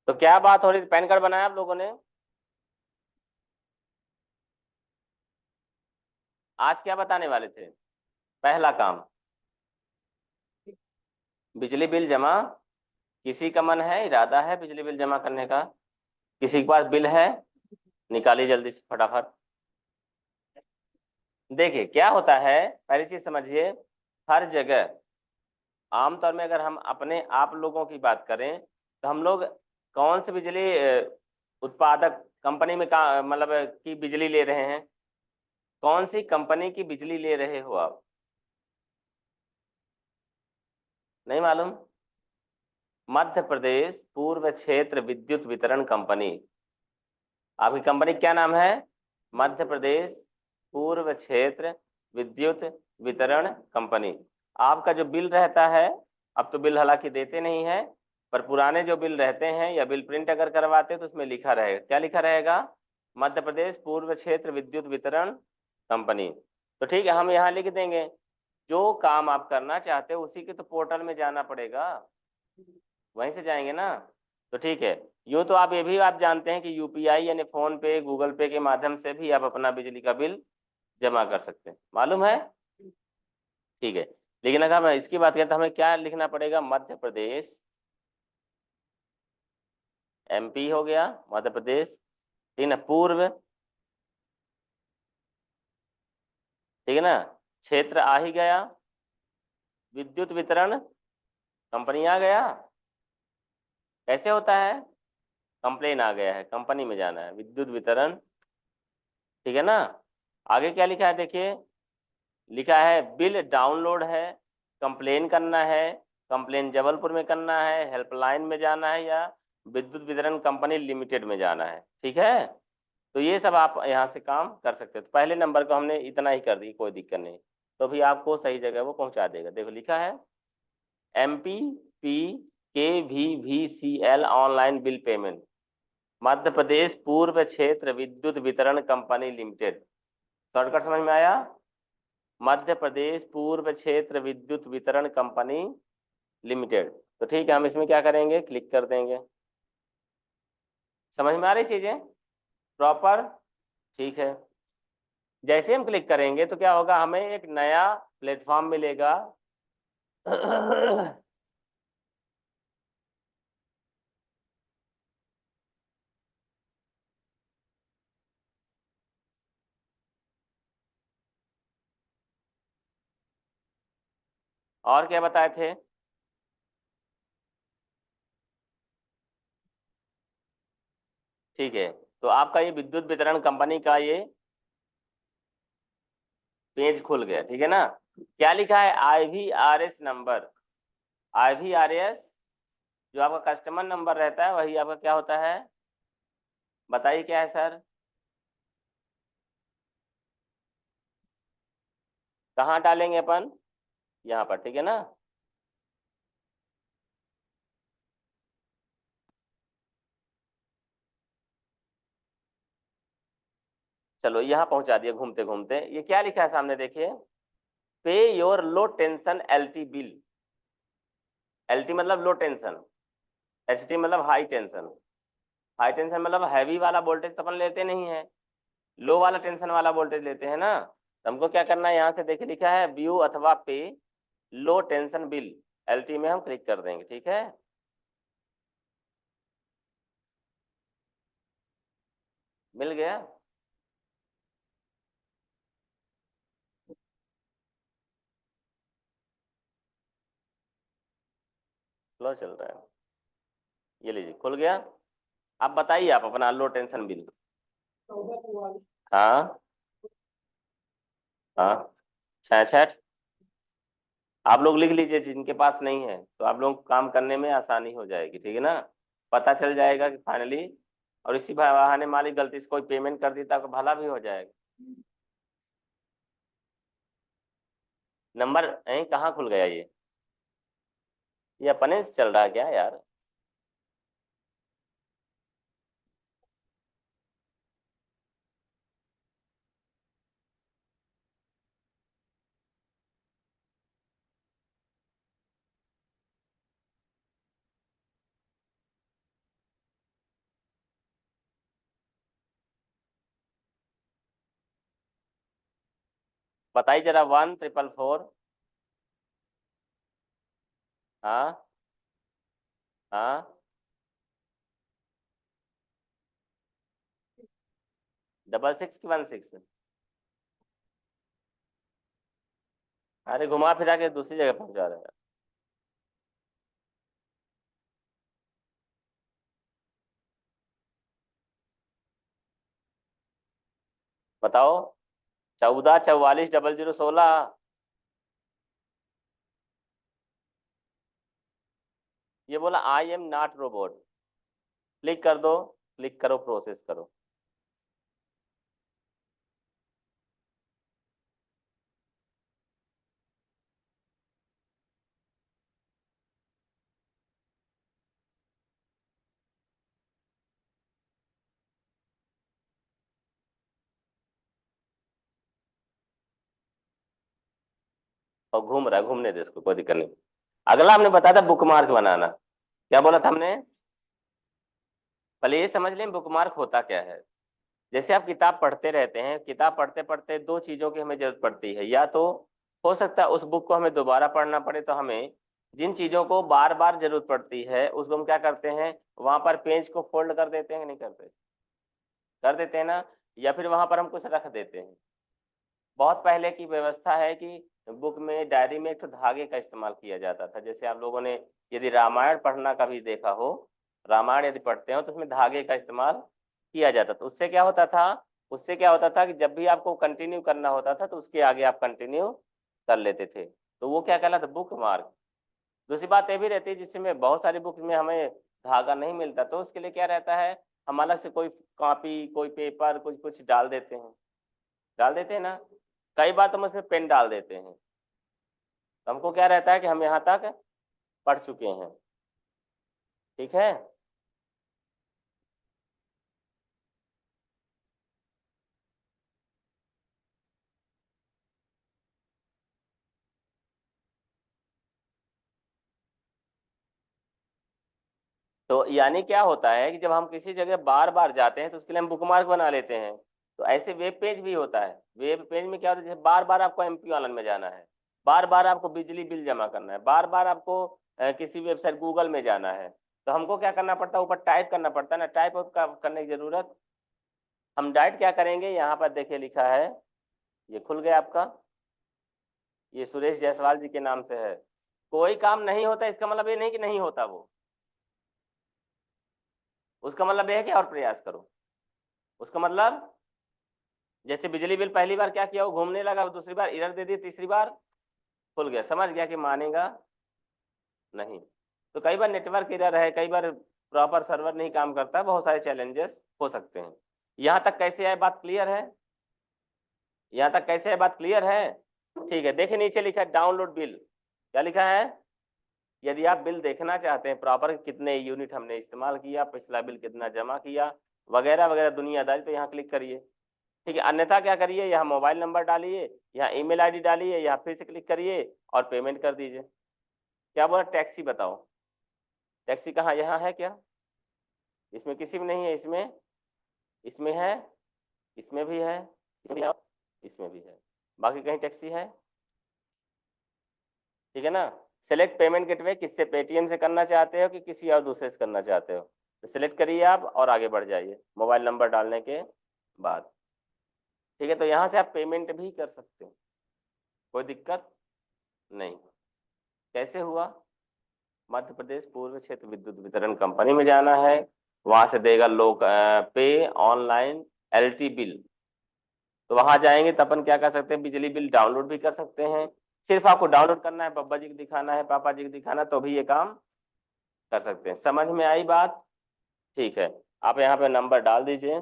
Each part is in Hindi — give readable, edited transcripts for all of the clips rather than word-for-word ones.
तो क्या बात हो रही थी, पैन कार्ड बनाया आप लोगों ने? आज क्या बताने वाले थे? पहला काम, बिजली बिल जमा। किसी का मन है, इरादा है बिजली बिल जमा करने का? किसी के पास बिल है? निकालिए जल्दी से फटाफट। देखिए क्या होता है, पहली चीज समझिए। हर जगह, आमतौर में अगर हम अपने आप लोगों की बात करें, तो हम लोग कौन सी बिजली उत्पादक कंपनी में का मतलब की बिजली ले रहे हैं? कौन सी कंपनी की बिजली ले रहे हो आप? नहीं मालूम? मध्य प्रदेश पूर्व क्षेत्र विद्युत वितरण कंपनी। आपकी कंपनी क्या नाम है? मध्य प्रदेश पूर्व क्षेत्र विद्युत वितरण कंपनी। आपका जो बिल रहता है, अब तो बिल हालांकि देते नहीं है, पर पुराने जो बिल रहते हैं या बिल प्रिंट अगर करवाते तो उसमें लिखा रहेगा, क्या लिखा रहेगा? मध्य प्रदेश पूर्व क्षेत्र विद्युत वितरण कंपनी। तो ठीक है, हम यहाँ लिख देंगे। जो काम आप करना चाहते हो उसी के तो पोर्टल में जाना पड़ेगा, वहीं से जाएंगे ना। तो ठीक है। यूँ तो आप ये भी आप जानते हैं कि यूपीआई यानी फोन पे गूगल पे के माध्यम से भी आप अपना बिजली का बिल जमा कर सकते हैं, मालूम है? ठीक है। लेकिन अगर हम इसकी बात करें तो हमें क्या लिखना पड़ेगा? मध्य प्रदेश, एमपी हो गया, मध्य प्रदेश, ठीक है ना, पूर्व, ठीक है ना, क्षेत्र आ ही गया, विद्युत वितरण कंपनी आ गया। कैसे होता है? कंप्लेन आ गया है, कंपनी में जाना है, विद्युत वितरण, ठीक है ना। आगे क्या लिखा है देखिए, लिखा है बिल डाउनलोड है, कंप्लेन करना है, कंप्लेन जबलपुर में करना है, हेल्पलाइन में जाना है, या विद्युत वितरण कंपनी लिमिटेड में जाना है, ठीक है। तो ये सब आप यहाँ से काम कर सकते हो। तो पहले नंबर को हमने इतना ही कर दी, कोई दिक्कत नहीं। तो भी आपको सही जगह वो पहुंचा देगा। देखो लिखा है MPPKVVCL online bill payment, Madhya Pradesh पूर्व क्षेत्र विद्युत वितरण कंपनी लिमिटेड। शॉर्टकट समझ में आया? मध्य प्रदेश पूर्व क्षेत्र विद्युत वितरण कंपनी लिमिटेड। तो ठीक है, हम इसमें क्या करेंगे, क्लिक कर देंगे। समझ में आ रही चीजें प्रॉपर? ठीक है। जैसे हम क्लिक करेंगे तो क्या होगा, हमें एक नया प्लेटफॉर्म मिलेगा। और क्या बताए थे? ठीक है। तो आपका ये विद्युत वितरण कंपनी का ये पेज खुल गया, ठीक है ना। क्या लिखा है? IVRS number. IVRS जो आपका कस्टमर नंबर रहता है वही आपका क्या होता है? बताइए क्या है सर? कहाँ डालेंगे अपन? यहाँ पर, ठीक है ना। चलो यहाँ पहुंचा दिया घूमते घूमते। ये क्या लिखा है सामने देखिए, पे your low tension LT bill. LT मतलब लो टेंशन, HT मतलब हाई टेंशन। हाई टेंशन मतलब हैवी वाला वोल्टेज तो अपन लेते नहीं है, लो वाला टेंशन वाला वोल्टेज लेते हैं ना। तो हमको क्या करना है, यहाँ से देखिए लिखा है व्यू अथवा पे लो टेंशन बिल, LT में हम क्लिक कर देंगे, ठीक है। मिल गया। स्लो चल रहा है। ये लीजिए खुल गया। अब बताइए आप अपना लो टेंशन बिल। हाँ, हाँ, 66। आप लोग लिख लीजिए, जिनके पास नहीं है तो आप लोग काम करने में आसानी हो जाएगी, ठीक है ना। पता चल जाएगा कि फाइनली, और इसी बहाने मालिक गलती से कोई पेमेंट कर देता तो भला भी हो जाएगा। नंबर कहाँ खुल गया ये अपने से चल रहा है क्या यार? बताइए जरा, 1444। हाँ हाँ, 66 की 16? अरे घुमा फिरा के दूसरी जगह पहुंचा रहे हैं। बताओ। 14 44 0016। ये बोला I am not robot. Click कर दो, क्लिक करो, प्रोसेस करो। और घूम रहा है, घूमने दे इसको, कोई दिक्कत नहीं। अगला हमने बताया था बुकमार्क बनाना। क्या बोला था हमने? पहले ये समझ लें बुकमार्क होता क्या है। जैसे आप किताब पढ़ते रहते हैं, किताब पढ़ते पढ़ते दो चीजों की हमें जरूरत पड़ती है। या तो हो सकता है उस बुक को हमें दोबारा पढ़ना पड़े, तो हमें जिन चीजों को बार बार जरूरत पड़ती है उसको हम क्या करते हैं, वहां पर पेज को फोल्ड कर देते हैं कि नहीं करते? कर देते हैं ना। या फिर वहां पर हम कुछ रख देते हैं। बहुत पहले की व्यवस्था है कि बुक में, डायरी में एक तो धागे का इस्तेमाल किया जाता था। जैसे आप लोगों ने यदि रामायण पढ़ना कभी देखा हो, रामायण यदि पढ़ते हो तो उसमें धागे का इस्तेमाल किया जाता था। उससे क्या होता था, उससे क्या होता था कि जब भी आपको कंटिन्यू करना होता था तो उसके आगे आप कंटिन्यू कर लेते थे। तो वो क्या कहलाता, बुक मार्क। दूसरी बात ये भी रहती है, जिसमें बहुत सारी बुक में हमें धागा नहीं मिलता, तो उसके लिए क्या रहता है, हम अलग से कोई कॉपी, कोई पेपर, कुछ कुछ डाल देते हैं। डाल देते हैं ना। कई बार तो हम उसमें पेन डाल देते हैं। तो हमको क्या रहता है कि हम यहाँ तक पढ़ चुके हैं। ठीक है। तो यानी क्या होता है कि जब हम किसी जगह बार बार जाते हैं तो उसके लिए हम बुकमार्क बना लेते हैं। तो ऐसे वेब पेज भी होता है। वेब पेज में क्या होता है, जैसे बार बार आपको एमपी ऑनलाइन में जाना है, बार बार आपको बिजली बिल जमा करना है, बार बार आपको किसी वेबसाइट गूगल में जाना है, तो हमको क्या करना पड़ता है, ऊपर टाइप करना पड़ता है ना। टाइप करने की जरूरत, हम डायरेक्ट क्या करेंगे, यहाँ पर देखिए लिखा है, ये खुल गया आपका, ये सुरेश जायसवाल जी के नाम से है। कोई काम नहीं होता इसका मतलब ये नहीं कि नहीं होता वो, उसका मतलब ये है कि और प्रयास करो। उसका मतलब, जैसे बिजली बिल पहली बार क्या किया, वो घूमने लगा, दूसरी बार एरर दे दी, तीसरी बार खुल गया, समझ गया कि मानेगा नहीं। तो कई बार नेटवर्क एरर है, कई बार प्रॉपर सर्वर नहीं काम करता, बहुत सारे चैलेंजेस हो सकते हैं। यहाँ तक कैसे है, बात क्लियर है? यहाँ तक कैसे है, बात क्लियर है? ठीक है, देखिए नीचे लिखा है डाउनलोड बिल। क्या लिखा है? यदि आप बिल देखना चाहते हैं प्रॉपर, कितने यूनिट हमने इस्तेमाल किया, पिछला बिल कितना जमा किया, वगैरह वगैरह दुनियादारी, तो यहाँ क्लिक करिए। ठीक है, अन्यथा क्या करिए, यहाँ मोबाइल नंबर डालिए, यहाँ ईमेल आईडी डालिए, यहाँ फिर से क्लिक करिए और पेमेंट कर दीजिए। क्या बोला, टैक्सी बताओ। टैक्सी कहाँ, यहाँ है क्या? इसमें किसी में नहीं है, इसमें, इसमें है, इसमें भी है, इसमें भी है, इसमें भी है। बाकी कहीं टैक्सी है? ठीक है ना। सेलेक्ट पेमेंट गेटवे, किससे, पेटीएम से करना चाहते हो कि किसी और दूसरे से करना चाहते हो, तो सेलेक्ट करिए आप और आगे बढ़ जाइए मोबाइल नंबर डालने के बाद। ठीक है, तो यहाँ से आप पेमेंट भी कर सकते हैं, कोई दिक्कत नहीं। कैसे हुआ? मध्य प्रदेश पूर्व क्षेत्र विद्युत वितरण कंपनी में जाना है, वहां से देगा लोग पे ऑनलाइन एलटी बिल। तो वहां जाएंगे तो अपन क्या कर सकते हैं, बिजली बिल डाउनलोड भी कर सकते हैं। सिर्फ आपको डाउनलोड करना है, बब्बा जी को दिखाना है, पापा जी को दिखाना, तो भी ये काम कर सकते हैं। समझ में आई बात? ठीक है, आप यहाँ पे नंबर डाल दीजिए।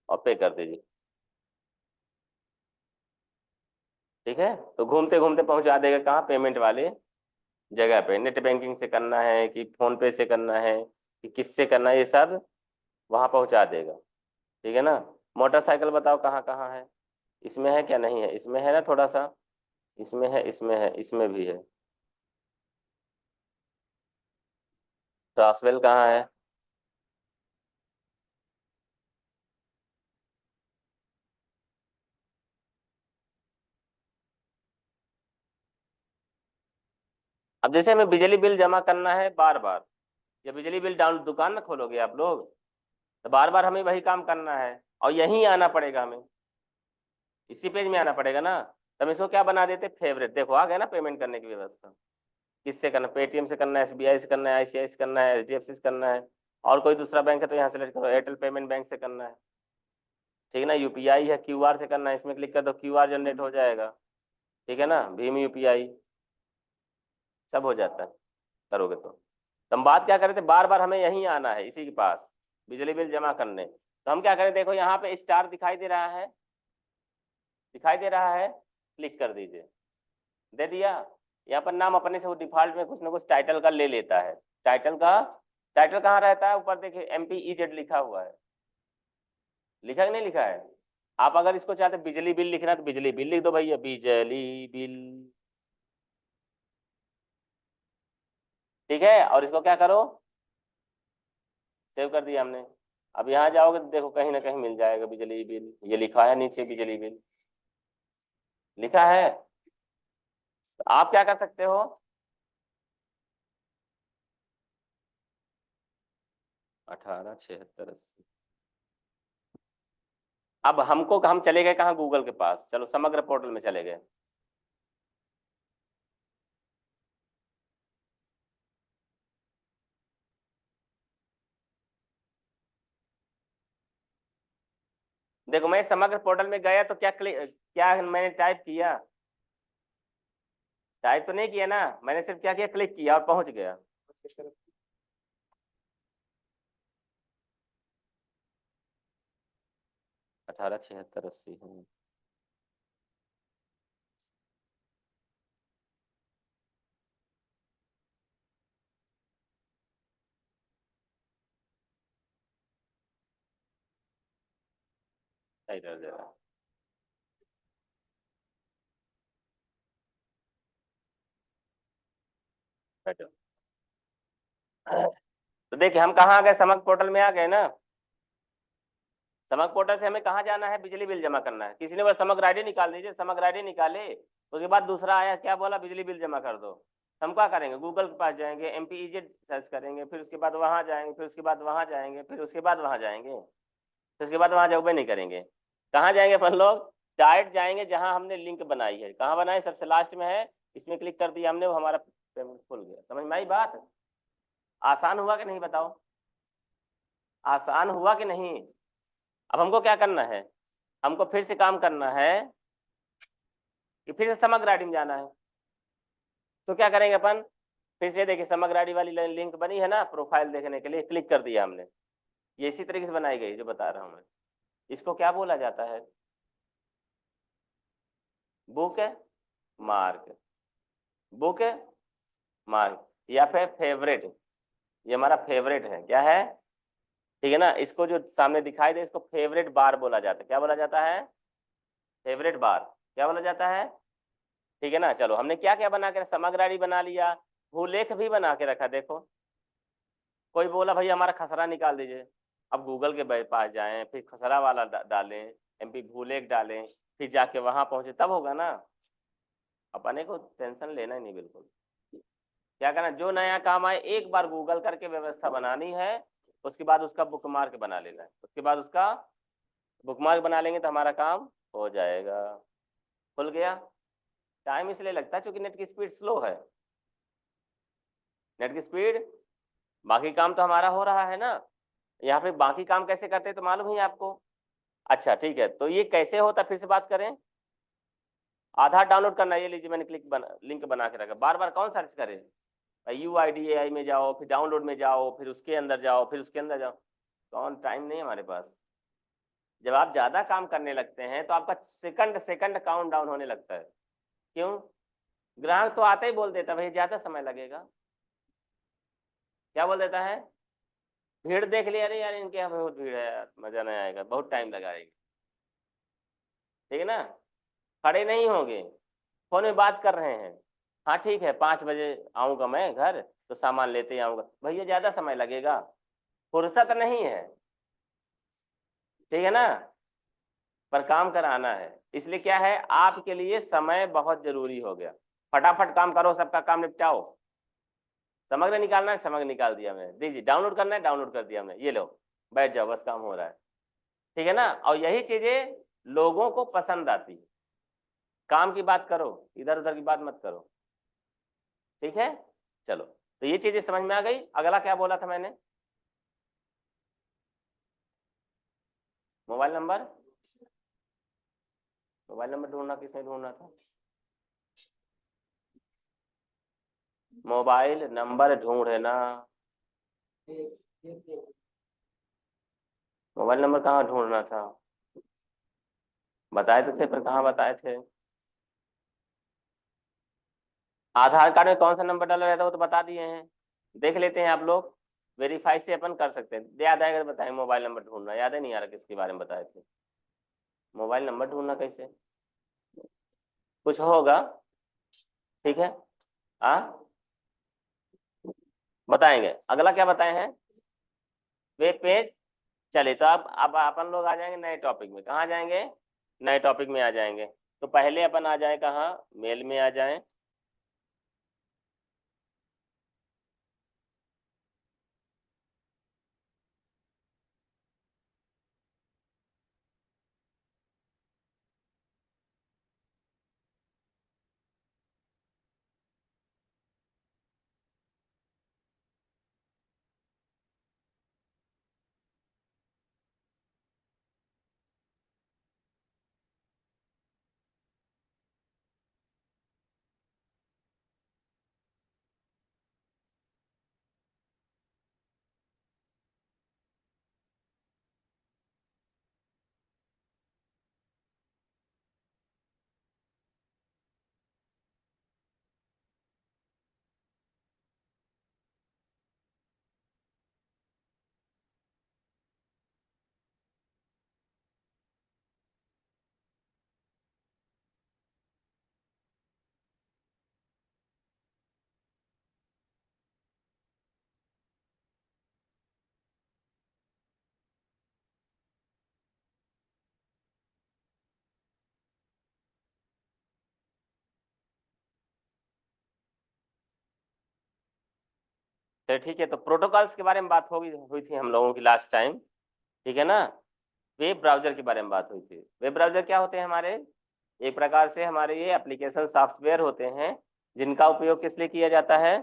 और पे कर दीजिए। ठीक है, तो घूमते घूमते पहुंचा देगा कहाँ, पेमेंट वाले जगह पे। नेट बैंकिंग से करना है कि फोन पे से करना है कि किससे करना है, ये सब वहां पहुंचा देगा। ठीक है ना। मोटरसाइकिल बताओ कहाँ कहाँ है, इसमें है क्या, नहीं है? इसमें है ना थोड़ा सा, इसमें है, इसमें है, इसमें भी है। ट्रांसवेल कहाँ है? अब जैसे हमें बिजली बिल जमा करना है बार बार, या बिजली बिल डाउन दुकान में खोलोगे आप लोग, तो बार बार हमें वही काम करना है और यहीं आना पड़ेगा हमें, इसी पेज में आना पड़ेगा ना। तो हम इसको क्या बना देते, फेवरेट। देखो आ गया ना पेमेंट करने की व्यवस्था। किससे करना, पेटीएम से करना है, एसबीआई से करना है, आईसीआई से करना है, एचडीएफसी से करना है, और कोई दूसरा बैंक है तो यहाँ सेलेक्ट करो, एयरटेल पेमेंट बैंक से करना है, ठीक है ना। यूपीआई है, क्यूआर से करना है, इसमें क्लिक कर दो, क्यूआर जनरेट हो जाएगा, ठीक है ना। भीम यूपीआई सब हो जाता है करोगे तो हम बात क्या कर रहे थे, बार बार हमें यहीं आना है इसी के पास बिजली बिल जमा करने। तो हम क्या करें, देखो यहाँ पे स्टार दिखाई दे रहा है, दिखाई दे रहा है, क्लिक कर दीजिए। दे दिया। यहाँ पर नाम अपने से वो डिफॉल्ट में कुछ ना कुछ टाइटल का ले लेता है। टाइटल का, टाइटल कहाँ रहता है, ऊपर देखिए MPEZ लिखा हुआ है, लिखा कि नहीं लिखा है। आप अगर इसको चाहते बिजली बिल लिखना तो बिजली बिल लिख दो भैया, बिजली बिल, ठीक है। और इसको क्या करो, सेव कर दिया हमने। अब यहाँ जाओगे तो देखो कहीं ना कहीं मिल जाएगा बिजली बिल, ये लिखा है नीचे बिजली बिल लिखा है। तो आप क्या कर सकते हो, 187680। अब हमको, हम चले गए कहाँ, गूगल के पास, चलो समग्र पोर्टल में चले गए। देखो मैं समग्र पोर्टल में गया तो क्या मैंने टाइप किया, टाइप तो नहीं किया ना, मैंने सिर्फ क्या किया, क्लिक किया और पहुंच गया। 187680। सही कर दे रहा बैठो। तो देखिए हम कहाँ आ गए, समग्र पोर्टल में आ गए ना। समग्र पोर्टल से हमें कहाँ जाना है, बिजली बिल जमा करना है। किसी ने बोला समग्र आईडी निकाल दीजिए, समग्र आईडी निकाले, उसके बाद दूसरा आया क्या बोला, बिजली बिल जमा कर दो। तो हम क्या करेंगे, गूगल के पास जाएंगे, MPEZ सर्च करेंगे, फिर उसके बाद वहां जाएंगे, फिर उसके बाद वहां जाएंगे, फिर उसके बाद वहां जाएंगे, फिर उसके बाद वहां जाओगे नहीं करेंगे। कहाँ जाएंगे अपन लोग, डायरेक्ट जाएंगे जहां हमने लिंक बनाई है। कहाँ बनाई, सबसे लास्ट में है, इसमें क्लिक कर दिया हमने, वो हमारा पेमेंट खुल गया। समझ में आई बात, आसान हुआ कि नहीं बताओ, आसान हुआ कि नहीं। अब हमको क्या करना है, हमको फिर से काम करना है कि फिर से समग्र आईडी में जाना है। तो क्या करेंगे अपन, फिर से देखिए समग्र आईडी वाली लिंक बनी है ना, प्रोफाइल देखने के लिए क्लिक कर दिया हमने। ये इसी तरीके से बनाई गई जो बता रहा हूं मैं। इसको क्या बोला जाता है, बुक मार्क, बुक मार्क, या फिर फेवरेट। ये हमारा फेवरेट है, क्या है, ठीक है ना। इसको जो सामने दिखाई दे इसको फेवरेट बार बोला जाता है। क्या बोला जाता है, फेवरेट बार, क्या बोला जाता है, ठीक है ना। चलो हमने क्या क्या बना के, समग्र आईडी बना लिया, भूलेख भी बना के रखा। देखो कोई बोला भैया हमारा खसरा निकाल दीजिए, अब गूगल के पास जाएं, फिर खसरा वाला डालें, MP भूलेख डालें, फिर जाके वहां पहुंचे तब होगा ना। अपने को टेंशन लेना ही नहीं बिल्कुल। क्या करना, जो नया काम आए एक बार गूगल करके व्यवस्था बनानी है, उसके बाद उसका बुकमार्क बना लेना है, उसके बाद उसका बुकमार्क बना लेंगे तो हमारा काम हो जाएगा। खुल गया। टाइम इसलिए लगता है क्योंकि नेट की स्पीड स्लो है, नेट की स्पीड, बाकी काम तो हमारा हो रहा है ना। यहाँ पे बाकी काम कैसे करते हैं तो मालूम ही है आपको। अच्छा ठीक है, तो ये कैसे होता है फिर से बात करें। आधार डाउनलोड करना, ये लीजिए मैंने लिंक बना के रखा, बार बार कौन सर्च करे, UIDAI में जाओ, फिर डाउनलोड में जाओ, फिर उसके अंदर जाओ, फिर उसके अंदर जाओ, कौन, टाइम नहीं है हमारे पास। जब आप ज्यादा काम करने लगते हैं तो आपका सेकंड सेकंड काउंट डाउन होने लगता है। क्यों, ग्राहक तो आते ही बोल देता है भाई ज्यादा समय लगेगा, क्या बोल देता है, भीड़ देख लिया, अरे यार इनके यहाँ बहुत भीड़ है यार, मजा नहीं आएगा, बहुत टाइम लगाएगी, ठीक है ना, खड़े नहीं होंगे। फोन में बात कर रहे हैं, हाँ ठीक है 5 बजे आऊंगा मैं घर, तो सामान लेते ही आऊंगा, भैया ज्यादा समय लगेगा, फुर्सत नहीं है, ठीक है ना, पर काम कराना है। इसलिए क्या है, आपके लिए समय बहुत जरूरी हो गया। फटाफट काम करो, सबका काम निपटाओ। समग्र निकालना है, समग्र निकाल दिया मैं, दीजिए, डाउनलोड करना है, डाउनलोड कर दिया मैं, ये लो बैठ जाओ, बस काम हो रहा है, ठीक है ना। और यही चीजें लोगों को पसंद आती है। काम की बात करो, इधर उधर की बात मत करो, ठीक है। चलो, तो ये चीजें समझ में आ गई। अगला क्या बोला था मैंने, मोबाइल नंबर, मोबाइल नंबर ढूंढना किसने ढूंढना था, मोबाइल नंबर ढूंढना, मोबाइल नंबर कहाँ ढूंढना था, बताए तो थे पर कहाँ बताए थे। आधार कार्ड में कौन सा नंबर डाला रहता है वो तो बता दिए हैं, देख लेते हैं आप लोग, वेरीफाई से अपन कर सकते हैं। याद आएगा तो बताएं, मोबाइल नंबर ढूंढना याद है, नहीं आ रहा किसके बारे में बताए थे, मोबाइल नंबर ढूंढना कैसे, कुछ होगा, ठीक है। हाँ, बताएंगे। अगला क्या बताए हैं, वेब पेज। चलिए, तो अब अपन लोग आ जाएंगे नए टॉपिक में, कहाँ जाएंगे, नए टॉपिक में आ जाएंगे। तो पहले अपन आ जाए कहाँ, मेल में आ जाए। तो ठीक है, तो प्रोटोकॉल्स के बारे में बात होगी हुई थी हम लोगों की लास्ट टाइम, ठीक है ना। वेब ब्राउजर के बारे में बात हुई थी। वेब ब्राउजर क्या होते हैं हमारे, एक प्रकार से हमारे ये एप्लीकेशन सॉफ्टवेयर होते हैं, जिनका उपयोग किस लिए किया जाता है,